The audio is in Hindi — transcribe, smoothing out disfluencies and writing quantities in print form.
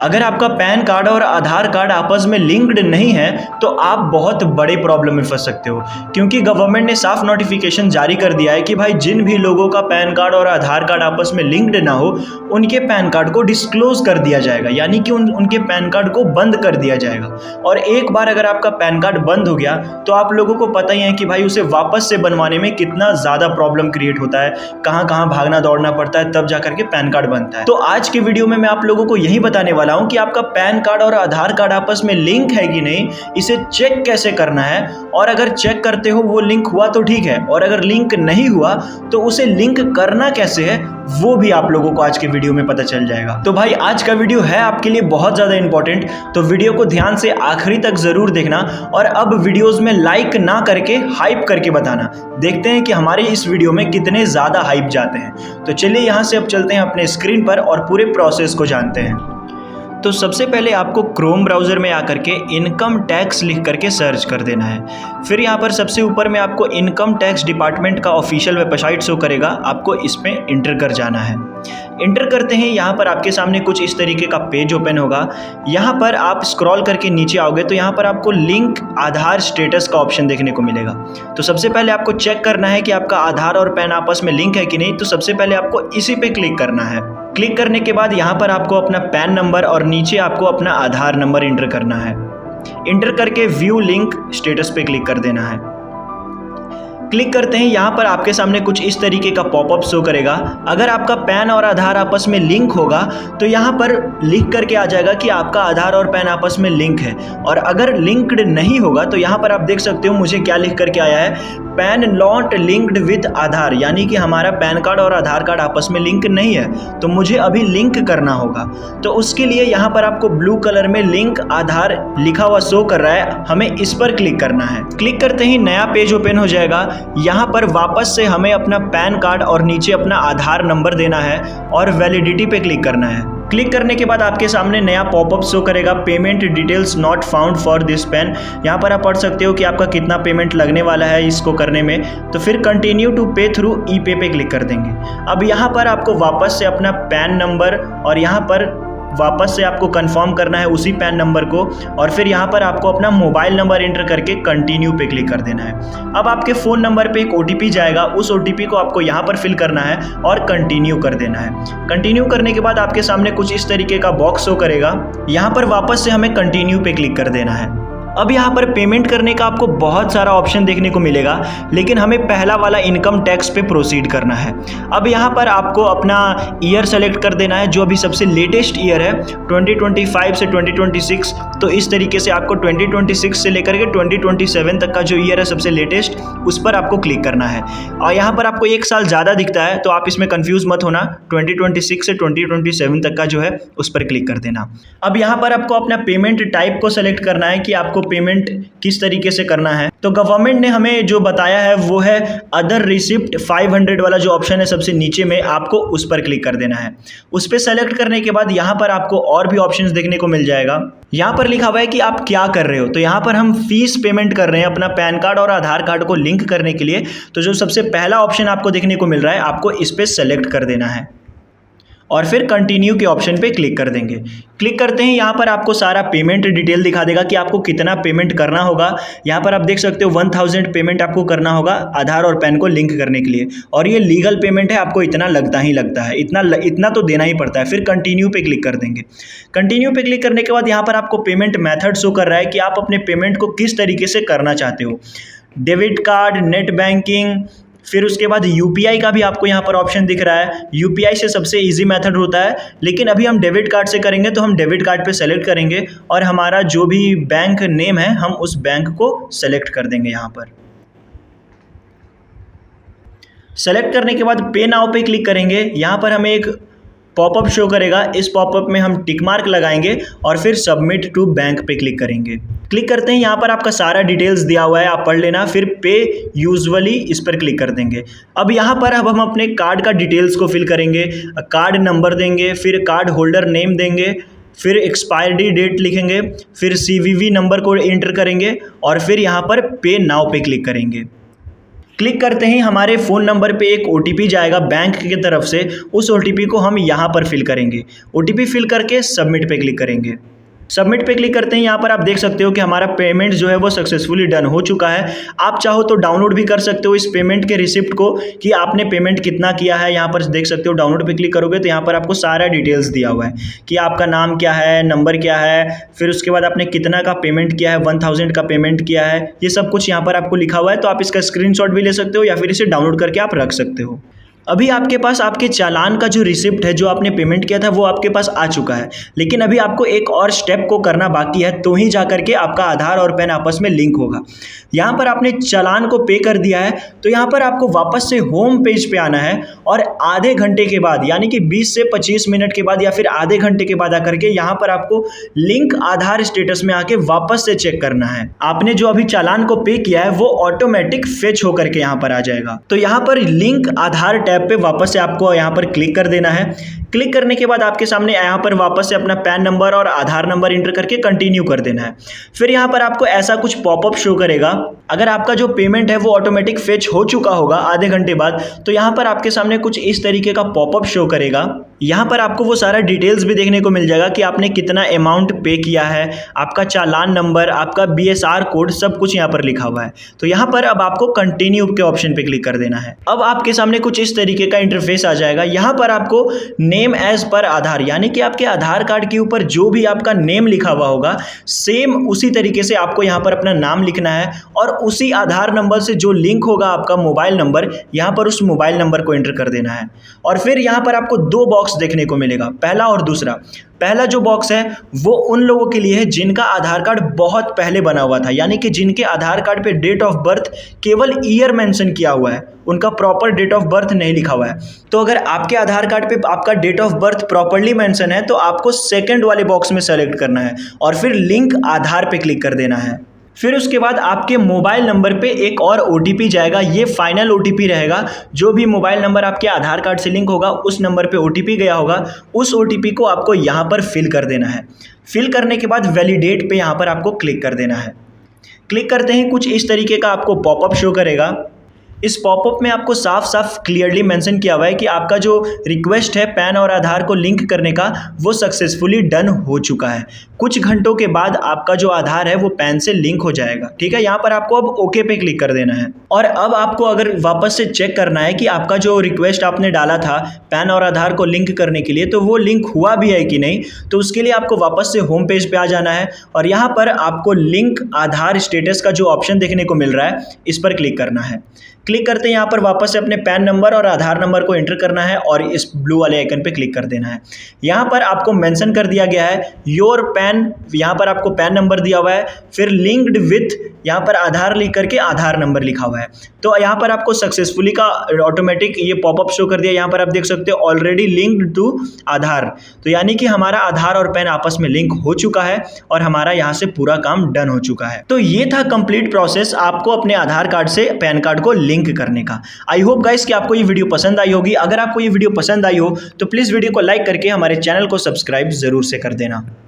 अगर आपका पैन कार्ड और आधार कार्ड आपस में लिंक्ड नहीं है तो आप बहुत बड़े प्रॉब्लम में फंस सकते हो, क्योंकि गवर्नमेंट ने साफ नोटिफिकेशन जारी कर दिया है कि भाई जिन भी लोगों का पैन कार्ड और आधार कार्ड आपस में लिंक्ड ना हो उनके पैन कार्ड को डिस्क्लोज कर दिया जाएगा, यानी कि उनके पैन कार्ड को बंद कर दिया जाएगा। और एक बार अगर आपका पैन कार्ड बंद हो गया तो आप लोगों को पता ही है कि भाई उसे वापस से बनवाने में कितना ज़्यादा प्रॉब्लम क्रिएट होता है, कहाँ कहाँ भागना दौड़ना पड़ता है, तब जाकर के पैन कार्ड बनता है। तो आज की वीडियो में मैं आप लोगों को यही बताने वाला हूं कि आपका पैन कार्ड और आधार कार्ड आपस में लिंक है कि नहीं, इसे चेक कैसे करना है, और अगर चेक करते हो वो लिंक हुआ तो ठीक है, और अगर लिंक नहीं हुआ तो उसे लिंक करना कैसे है वो भी आप लोगों को आज के वीडियो में पता चल जाएगा। तो भाई आज का वीडियो है आपके लिए बहुत ज़्यादा इंपॉर्टेंट, तो वीडियो को ध्यान से आखिरी तक ज़रूर देखना और अब वीडियोज़ में लाइक ना करके हाइप करके बताना। देखते हैं कि हमारे इस वीडियो में कितने ज़्यादा हाइप जाते हैं। तो चलिए यहाँ से अब चलते हैं अपने स्क्रीन पर और पूरे प्रोसेस को जानते हैं। तो सबसे पहले आपको क्रोम ब्राउज़र में आकर के इनकम टैक्स लिख करके सर्च कर देना है। फिर यहाँ पर सबसे ऊपर में आपको इनकम टैक्स डिपार्टमेंट का ऑफिशियल वेबसाइट शो करेगा, आपको इसमें इंटर कर जाना है। इंटर करते हैं यहाँ पर आपके सामने कुछ इस तरीके का पेज ओपन होगा। यहाँ पर आप स्क्रॉल करके नीचे आओगे तो यहाँ पर आपको लिंक आधार स्टेटस का ऑप्शन देखने को मिलेगा। तो सबसे पहले आपको चेक करना है कि आपका आधार और पैन आपस में लिंक है कि नहीं, तो सबसे पहले आपको इसी पे क्लिक करना है। क्लिक करने के बाद यहाँ पर आपको अपना पैन नंबर और नीचे आपको अपना आधार नंबर इंटर करना है। इंटर करके व्यू लिंक स्टेटस पे क्लिक कर देना है। क्लिक करते हैं, यहाँ पर आपके सामने कुछ इस तरीके का पॉपअप शो करेगा। अगर आपका पैन और आधार आपस में लिंक होगा तो यहाँ पर लिख करके आ जाएगा कि आपका आधार और पैन आपस में लिंक है, और अगर लिंक्ड नहीं होगा तो यहाँ पर आप देख सकते हो मुझे क्या लिख करके आया है, पैन नॉट लिंक्ड विथ आधार, यानी कि हमारा पैन कार्ड और आधार कार्ड आपस में लिंक नहीं है, तो मुझे अभी लिंक करना होगा। तो उसके लिए यहाँ पर आपको ब्लू कलर में लिंक आधार लिखा हुआ शो कर रहा है, हमें इस पर क्लिक करना है। क्लिक करते ही नया पेज ओपन हो जाएगा। यहाँ पर वापस से हमें अपना पैन कार्ड और नीचे अपना आधार नंबर देना है और वैलिडिटी पे क्लिक करना है। क्लिक करने के बाद आपके सामने नया पॉपअप शो करेगा, payment details not found for this pan. यहाँ पर आप पढ़ सकते हो कि आपका कितना पेमेंट लगने वाला है इसको करने में। तो फिर कंटिन्यू टू पे थ्रू ई पे क्लिक कर देंगे। अब यहाँ पर आपको वापस से अपना पैन नंबर और यहाँ पर वापस से आपको कंफर्म करना है उसी पैन नंबर को, और फिर यहाँ पर आपको अपना मोबाइल नंबर एंटर करके कंटिन्यू पे क्लिक कर देना है। अब आपके फ़ोन नंबर पे एक OTP जाएगा, उस OTP को आपको यहाँ पर फिल करना है और कंटिन्यू कर देना है। कंटिन्यू करने के बाद आपके सामने कुछ इस तरीके का बॉक्स शो करेगा, यहाँ पर वापस से हमें कंटिन्यू पे क्लिक कर देना है। अब यहाँ पर पेमेंट करने का आपको बहुत सारा ऑप्शन देखने को मिलेगा, लेकिन हमें पहला वाला इनकम टैक्स पे प्रोसीड करना है। अब यहाँ पर आपको अपना ईयर सेलेक्ट कर देना है, जो अभी सबसे लेटेस्ट ईयर है 2025 से 2026। तो इस तरीके से आपको 2026 से लेकर के 2027 तक का जो ईयर है सबसे लेटेस्ट, उस पर आपको क्लिक करना है। और यहाँ पर आपको एक साल ज़्यादा दिखता है तो आप इसमें कन्फ्यूज़ मत होना, 2026 से 2027 तक का जो है उस पर क्लिक कर देना। अब यहाँ पर आपको अपना पेमेंट टाइप को सेलेक्ट करना है कि आपको पेमेंट किस तरीके से करना है। तो गवर्नमेंट ने हमें जो बताया है वो है अदर रिसिप्ट 500 वाला जो ऑप्शन है सबसे नीचे में, आपको उस पर क्लिक कर देना है। उस पर सेलेक्ट करने के बाद यहाँ पर आपको और भी ऑप्शंस देखने को मिल जाएगा। यहाँ पर लिखा हुआ है कि आप क्या कर रहे हो, तो यहाँ पर हम फीस पेमेंट कर रहे हैं अपना पैन कार्ड और आधार कार्ड को लिंक करने के लिए। तो जो सबसे पहला ऑप्शन आपको देखने को मिल रहा है, आपको इस पर सेलेक्ट कर देना है और फिर कंटिन्यू के ऑप्शन पे क्लिक कर देंगे। क्लिक करते हैं, यहाँ पर आपको सारा पेमेंट डिटेल दिखा देगा कि आपको कितना पेमेंट करना होगा। यहाँ पर आप देख सकते हो 1000 पेमेंट आपको करना होगा आधार और पैन को लिंक करने के लिए, और ये लीगल पेमेंट है, आपको इतना लगता ही लगता है, इतना तो देना ही पड़ता है। फिर कंटिन्यू पे क्लिक कर देंगे। कंटिन्यू पे क्लिक करने के बाद यहाँ पर आपको पेमेंट मेथड शो कर रहा है कि आप अपने पेमेंट को किस तरीके से करना चाहते हो, डेबिट कार्ड, नेट बैंकिंग, फिर उसके बाद UPI का भी आपको यहाँ पर ऑप्शन दिख रहा है। UPI से सबसे इजी मेथड होता है, लेकिन अभी हम डेबिट कार्ड से करेंगे तो हम डेबिट कार्ड पे सेलेक्ट करेंगे और हमारा जो भी बैंक नेम है हम उस बैंक को सेलेक्ट कर देंगे। यहाँ पर सेलेक्ट करने के बाद पे नाउ पे क्लिक करेंगे। यहाँ पर हमें एक पॉपअप शो करेगा, इस पॉपअप में हम टिक मार्क लगाएंगे और फिर सबमिट टू बैंक पे क्लिक करेंगे। क्लिक करते हैं, यहाँ पर आपका सारा डिटेल्स दिया हुआ है, आप पढ़ लेना। फिर पे यूजुअली इस पर क्लिक कर देंगे। अब यहाँ पर अब हम अपने कार्ड का डिटेल्स को फिल करेंगे, कार्ड नंबर देंगे, फिर कार्ड होल्डर नेम देंगे, फिर एक्सपायरी डेट लिखेंगे, फिर CVV नंबर को एंटर करेंगे और फिर यहाँ पर पे नाउ पे क्लिक करेंगे। क्लिक करते ही हमारे फ़ोन नंबर पे एक OTP जाएगा बैंक की तरफ से, उस OTP को हम यहाँ पर फिल करेंगे। OTP फिल करके सबमिट पे क्लिक करेंगे। सबमिट पे क्लिक करते हैं, यहाँ पर आप देख सकते हो कि हमारा पेमेंट जो है वो सक्सेसफुली डन हो चुका है। आप चाहो तो डाउनलोड भी कर सकते हो इस पेमेंट के रिसिप्ट को कि आपने पेमेंट कितना किया है। यहाँ पर देख सकते हो, डाउनलोड पे क्लिक करोगे तो यहाँ पर आपको सारा डिटेल्स दिया हुआ है कि आपका नाम क्या है, नंबर क्या है, फिर उसके बाद आपने कितना का पेमेंट किया है, 1000 का पेमेंट किया है, ये सब कुछ यहाँ पर आपको लिखा हुआ है। तो आप इसका स्क्रीनशॉट भी ले सकते हो या फिर इसे डाउनलोड करके आप रख सकते हो। अभी आपके पास आपके चालान का जो रिसिप्ट है, जो आपने पेमेंट किया था, वो आपके पास आ चुका है। लेकिन अभी आपको एक और स्टेप को करना बाकी है, तो ही जा करके आपका आधार और पैन आपस में लिंक होगा। यहाँ पर आपने चालान को पे कर दिया है, तो यहाँ पर आपको वापस से होम पेज पे आना है और आधे घंटे के बाद, यानी कि 20 से 25 मिनट के बाद या फिर आधे घंटे के बाद आकर के यहाँ पर आपको लिंक आधार स्टेटस में आके वापस से चेक करना है। आपने जो अभी चालान को पे किया है वो ऑटोमेटिक फेच होकर के यहाँ पर आ जाएगा। तो यहाँ पर लिंक आधार टैब पे वापस से आपको यहाँ पर क्लिक कर देना है। क्लिक करने के बाद आपके सामने यहाँ पर वापस से अपना पैन नंबर और आधार नंबर इंटर करके कंटिन्यू कर देना है। फिर यहाँ पर आपको ऐसा कुछ पॉपअप शो करेगा। अगर आपका जो पेमेंट है वो ऑटोमेटिक फेच हो चुका होगा आधे घंटे बाद, तो यहाँ पर आपके सामने कुछ इस तरीके का पॉपअप शो करेगा। यहाँ पर आपको वो सारा डिटेल्स भी देखने को मिल जाएगा कि आपने कितना अमाउंट पे किया है, आपका चालान नंबर, आपका BSR कोड, सब कुछ यहाँ पर लिखा हुआ है। तो यहाँ पर अब आपको कंटिन्यू के ऑप्शन पे क्लिक कर देना है। अब आपके सामने कुछ इस तरीके का इंटरफेस आ जाएगा। यहाँ पर आपको नेम एज पर आधार, यानी कि आपके आधार कार्ड के ऊपर जो भी आपका नेम लिखा हुआ होगा, सेम उसी तरीके से आपको यहाँ पर अपना नाम लिखना है और उसी आधार नंबर से जो लिंक होगा आपका मोबाइल नंबर, यहाँ पर उस मोबाइल नंबर को एंटर कर देना है। और फिर यहाँ पर आपको दो बॉक्स देखने को मिलेगा, पहला और दूसरा। पहला जो बॉक्स है वो उन लोगों के लिए है जिनका आधार कार्ड बहुत पहले बना हुआ था, यानी कि जिनके आधार कार्ड पे डेट ऑफ बर्थ केवल ईयर मेंशन किया हुआ है, उनका प्रॉपर डेट ऑफ बर्थ नहीं लिखा हुआ है। तो अगर आपके आधार कार्ड पे आपका date of birth properly mention है तो आपको सेकंड वाले बॉक्स में सेलेक्ट करना है और फिर लिंक आधार पे क्लिक कर देना है। फिर उसके बाद आपके मोबाइल नंबर पे एक और OTP जाएगा। ये फाइनल OTP रहेगा। जो भी मोबाइल नंबर आपके आधार कार्ड से लिंक होगा, उस नंबर पे OTP गया होगा, उस OTP को आपको यहाँ पर फिल कर देना है। फिल करने के बाद वैलिडेट पे यहाँ पर आपको क्लिक कर देना है। क्लिक करते ही कुछ इस तरीके का आपको पॉपअप शो करेगा। इस पॉपअप में आपको साफ साफ क्लियरली मेंशन किया हुआ है कि आपका जो रिक्वेस्ट है पैन और आधार को लिंक करने का, वो सक्सेसफुली डन हो चुका है। कुछ घंटों के बाद आपका जो आधार है वो पैन से लिंक हो जाएगा। ठीक है, यहाँ पर आपको अब ओके पे क्लिक कर देना है। और अब आपको अगर वापस से चेक करना है कि आपका जो रिक्वेस्ट आपने डाला था पैन और आधार को लिंक करने के लिए, तो वो लिंक हुआ भी है कि नहीं, तो उसके लिए आपको वापस से होम पेज पे आ जाना है और यहाँ पर आपको लिंक आधार स्टेटस का जो ऑप्शन देखने को मिल रहा है, इस पर क्लिक करना है। क्लिक करते हैं यहाँ पर वापस से अपने पैन नंबर और आधार नंबर को एंटर करना है और इस ब्लू वाले आइकन पे क्लिक कर देना है। यहाँ पर आपको मेंशन कर दिया गया है योर पैन, यहाँ पर आपको पैन नंबर दिया हुआ है, फिर लिंक्ड विथ, यहाँ पर आधार लिख करके आधार नंबर लिखा हुआ है। तो यहाँ पर आपको सक्सेसफुली का ऑटोमेटिक ये पॉपअप शो कर दिया। यहाँ पर आप देख सकते हो ऑलरेडी लिंक्ड टू आधार, तो यानी कि हमारा आधार और पैन आपस में लिंक हो चुका है और हमारा यहाँ से पूरा काम डन हो चुका है। तो ये था कंप्लीट प्रोसेस आपको अपने आधार कार्ड से पैन कार्ड को लिंक करने का। आई होप गाइस कि आपको ये वीडियो पसंद आई होगी। अगर आपको ये वीडियो पसंद आई हो तो प्लीज वीडियो को लाइक करके हमारे चैनल को सब्सक्राइब जरूर से कर देना।